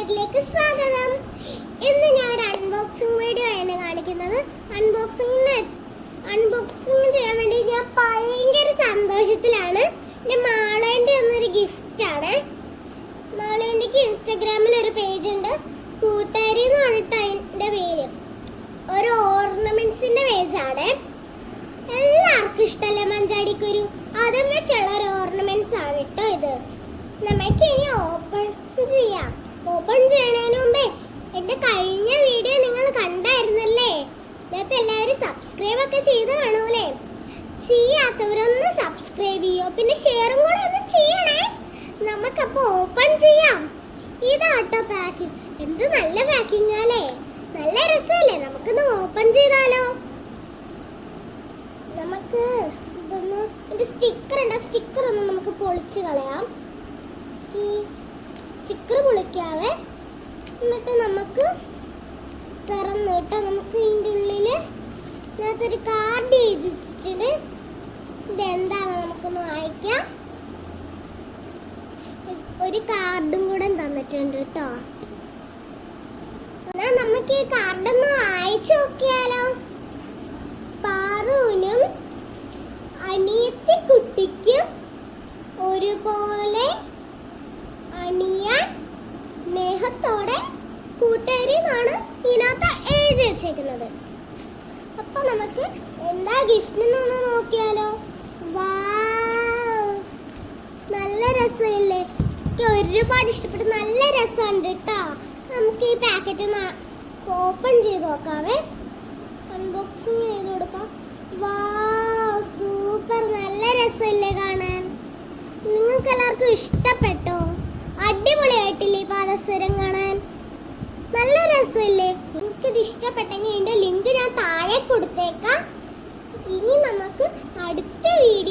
വീഡിയോയിലേക്ക് സ്വാഗതം. ഇന്ന് ഞാൻ ഒരു അൺബോക്സിംഗ് വീഡിയോ ആണ് കാണിക്കുന്നത്. അൺബോക്സിംഗ് ചെയ്യാൻ വേണ്ടി ഞാൻ ഭയങ്കര സന്തോഷത്തിലാണ്. എൻ്റെ മാളേൻ്റെ ഒന്നൊരു ഗിഫ്റ്റ് ആണ്. മാളേൻ്റെക്ക് ഇൻസ്റ്റാഗ്രാമിൽ ഒരു പേജ് ഉണ്ട്, കൂട്ടുകാരി എന്ന് പറഞ്ഞിട്ട് അതിൻ്റെ പേര്. ഒരു ഓർണമെന്റ്സിന്റെ പേജാണ്. എല്ലാവർക്കും ഇഷ്ടമല്ലേ മഞ്ചാടിക്കുരു? അതും വെച്ചുള്ള ഒരു ഓർണമെന്റ്സ് ആണ് കേട്ടോ ഇത്. നമുക്ക് ഇനി ഓപ്പൺ ചെയ്യാം. ഓപ്പൺ ചെയ്യണതിന് മുമ്പേ എന്റെ കഴിഞ്ഞ വീഡിയോ നിങ്ങൾ കണ്ടായിരുന്നല്ലേ? ഇതിനകത്ത് എല്ലാവരും സബ്സ്ക്രൈബ് ഒക്കെ ചെയ്ത് കാണൂലേ? ചെയ്യാത്തവരൊന്ന് സബ്സ്ക്രൈബ് ചെയ്യോ, പിന്നെ ഷെയറും കൂടെ ഒന്ന് ചെയ്യണേ. നമുക്കപ്പോൾ ഓപ്പൺ ചെയ്യാം. ഇതാട്ടോ പാക്കിംഗ്. എന്ത് നല്ല പാക്കിംഗ് അല്ലേ, നല്ല രസമല്ലേ? നമുക്കൊന്ന് ഓപ്പൺ ചെയ്താലോ? നമുക്ക് ഇതൊന്ന് ഇതിന്റെ സ്റ്റിക്കർ ഉണ്ട്, സ്റ്റിക്കർ ഒന്ന് നമുക്ക് പൊളിച്ച് കളയാം. ഈ സ്റ്റിക്കർ പൊളിക്കാവേ. എന്നിട്ട് നമുക്ക് തുറന്നിട്ട് നമുക്ക് ഇതിൻ്റെ ഉള്ളില് ഇതിനകത്തൊരു കാർഡ് എഴുതിച്ചിട്ടുണ്ട്. ഇതെന്താണ് നമുക്കൊന്ന് വായിക്കാം. ഒരു കാർഡും കൂടെ തന്നിട്ടുണ്ട് കേട്ടോ. എന്നാ നമുക്ക് ഈ കാർഡൊന്ന് വായിച്ചു നോക്കിയാലോ? പാറുവിനും അനിയത്തി കുട്ടിക്കും ഒരുപോലെ അണിയാൻ സ്നേഹത്തോടെ കൂട്ടുകാരി എന്നാണ് ഇതിനകത്ത് എഴുതി വെച്ചേക്കുന്നത്. അപ്പൊ നമുക്ക് എന്താ ഗിഫ്റ്റ് എന്നൊന്ന് നോക്കിയാലോ? വാവ്, നല്ല രസമില്ലേ? എനിക്ക് ഒരുപാട് ഇഷ്ടപ്പെട്ടു, നല്ല രസമുണ്ട് കേട്ടോ. നമുക്ക് ഈ പാക്കറ്റ് ഓപ്പൺ ചെയ്ത് നോക്കാവേ. അൺബോക്സിങ് ചെയ്ത് കൊടുക്കാം. വാവ്, സൂപ്പർ, നല്ല രസമില്ലേ കാണാൻ? നിങ്ങൾക്ക് എല്ലാവർക്കും ഇഷ്ടപ്പെട്ടോ? അടിപൊളിയായിട്ടില്ലേ ഈ പാദസരം കാണാൻ? നല്ല രസമില്ലേ? എനിക്കിത് ഇഷ്ടപ്പെട്ടെങ്കിൽ ഇതിന്റെ ലിങ്ക് ഞാൻ താഴെ കൊടുത്തേക്കാം. ഇനി നമുക്ക് അടുത്ത വീഡിയോ